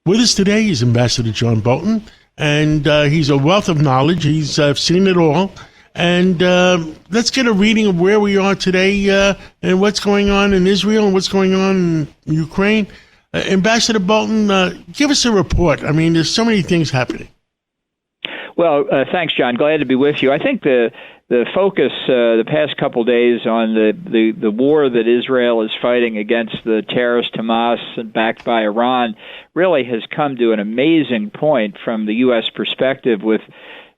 With us today is Ambassador John Bolton, and he's a wealth of knowledge. He's seen it all. And let's get a reading of where we are today and what's going on in Israel and what's going on in Ukraine. Ambassador Bolton, give us a report. I mean, there's so many things happening. Well, thanks, John. Glad to be with you. I think the focus the past couple days on the war that Israel is fighting against the terrorist Hamas backed by Iran really has come to an amazing point from the U.S. perspective, with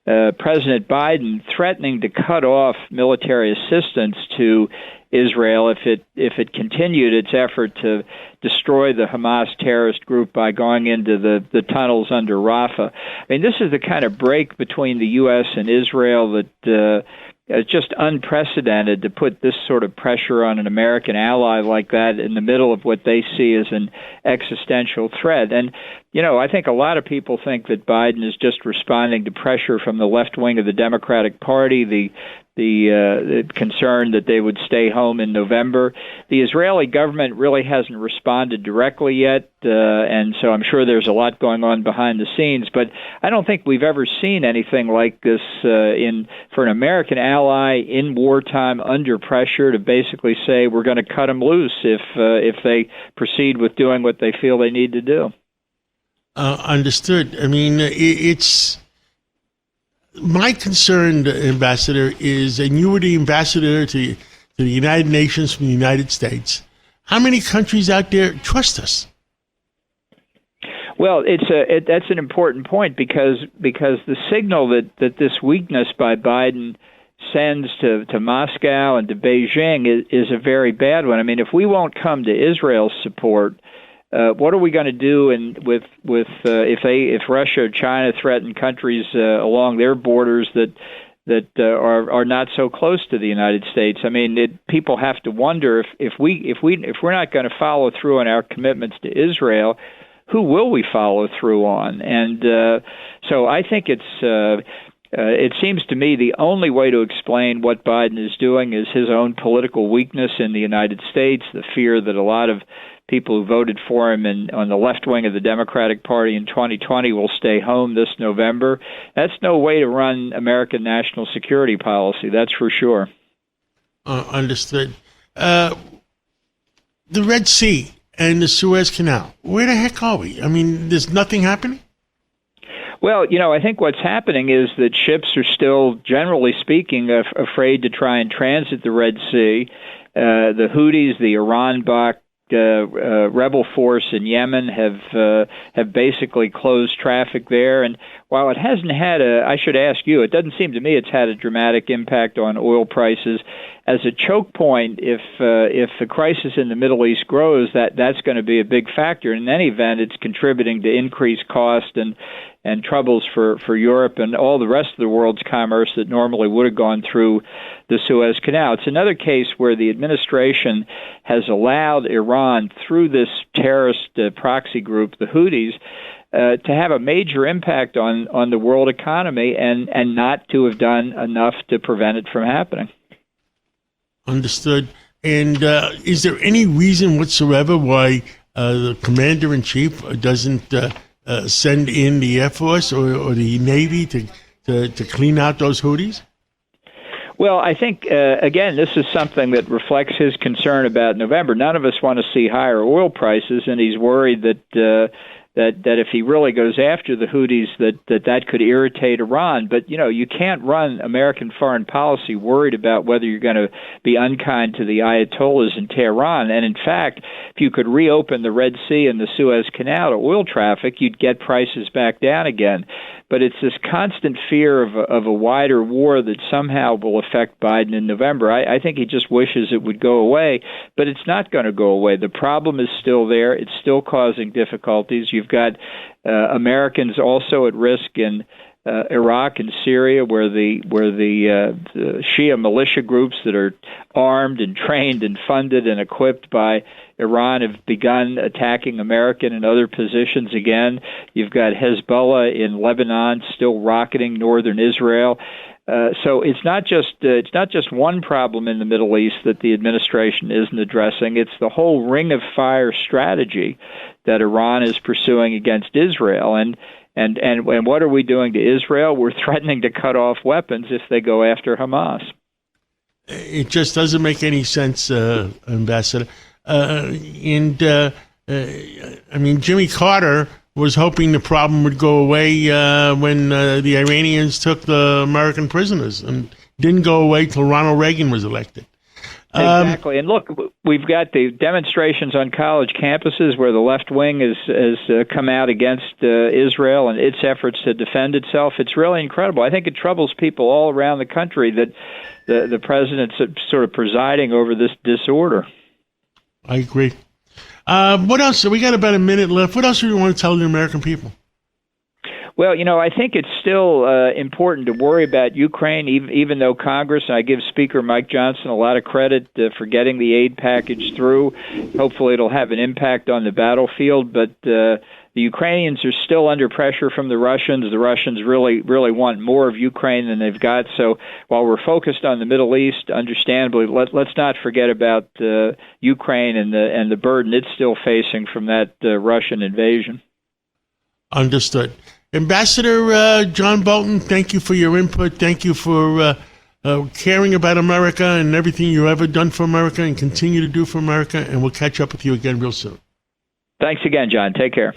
President Biden threatening to cut off military assistance to Israel if it continued its effort to destroy the Hamas terrorist group by going into the tunnels under Rafah. I mean, this is the kind of break between the U.S. and Israel that is just unprecedented, to put this sort of pressure on an American ally like that in the middle of what they see as an existential threat. And, you know, I think a lot of people think that Biden is just responding to pressure from the left wing of the Democratic Party, the concern that they would stay home in November. The Israeli government really hasn't responded directly yet, and so I'm sure there's a lot going on behind the scenes, but I don't think we've ever seen anything like this for an American ally in wartime under pressure to basically say we're going to cut them loose if they proceed with doing what they feel they need to do. Understood. I mean, it's... My concern, Ambassador, is, and you were the ambassador to the United Nations from the United States, how many countries out there trust us? Well, that's an important point because the signal that this weakness by Biden sends to Moscow and to Beijing is a very bad one. I mean, if we won't come to Israel's support, what are we going to do if Russia or China threaten countries along their borders that are not so close to the United States? I mean, people have to wonder if we're not going to follow through on our commitments to Israel, who will we follow through on? And so I think it seems to me the only way to explain what Biden is doing is his own political weakness in the United States, the fear that a lot of people who voted for him on the left wing of the Democratic Party in 2020 will stay home this November. That's no way to run American national security policy, that's for sure. Understood. The Red Sea and the Suez Canal, where the heck are we? I mean, there's nothing happening? Well, you know, I think what's happening is that ships are still, generally speaking, afraid to try and transit the Red Sea. The Houthis, the Iran-backed rebel force in Yemen have basically closed traffic there. And while it hasn't had I should ask you, it doesn't seem to me it's had a dramatic impact on oil prices. As a choke point, if the crisis in the Middle East grows, that's going to be a big factor. In any event, it's contributing to increased cost and troubles for Europe and all the rest of the world's commerce that normally would have gone through the Suez Canal. It's another case where the administration has allowed Iran, through this terrorist proxy group, the Houthis, to have a major impact on the world economy and not to have done enough to prevent it from happening. Understood. And is there any reason whatsoever why the commander-in-chief doesn't send in the Air Force or the Navy to clean out those Houthis? Well, I think, again, this is something that reflects his concern about November. None of us want to see higher oil prices, and he's worried that if he really goes after the Houthis, that could irritate Iran. But, you know, you can't run American foreign policy worried about whether you're going to be unkind to the Ayatollahs in Tehran. And, in fact, if you could reopen the Red Sea and the Suez Canal to oil traffic, you'd get prices back down again. But it's this constant fear of a wider war that somehow will affect Biden in November. I think he just wishes it would go away, but it's not going to go away. The problem is still there. It's still causing difficulties. You've got Americans also at risk in Iraq and Syria, where the Shia militia groups that are armed and trained and funded and equipped by Iran have begun attacking American and other positions again. You've got Hezbollah in Lebanon still rocketing northern Israel. So it's not just one problem in the Middle East that the administration isn't addressing. It's the whole ring of fire strategy that Iran is pursuing against Israel. And what are we doing to Israel? We're threatening to cut off weapons if they go after Hamas. It just doesn't make any sense, Ambassador. Jimmy Carter was hoping the problem would go away when the Iranians took the American prisoners, and didn't go away till Ronald Reagan was elected. Exactly. And look, we've got the demonstrations on college campuses where the left wing has come out against Israel and its efforts to defend itself. It's really incredible. I think it troubles people all around the country that the president's sort of presiding over this disorder. I agree. What else? We got about a minute left. What else do you want to tell the American people? Well, I think it's still important to worry about Ukraine, even though Congress, and I give Speaker Mike Johnson a lot of credit for getting the aid package through. Hopefully it'll have an impact on the battlefield, but the Ukrainians are still under pressure from the Russians. The Russians really want more of Ukraine than they've got. So while we're focused on the Middle East, understandably, let's not forget about Ukraine and the burden it's still facing from that Russian invasion. Understood. Ambassador John Bolton, thank you for your input. Thank you for caring about America and everything you've ever done for America and continue to do for America. And we'll catch up with you again real soon. Thanks again, John. Take care.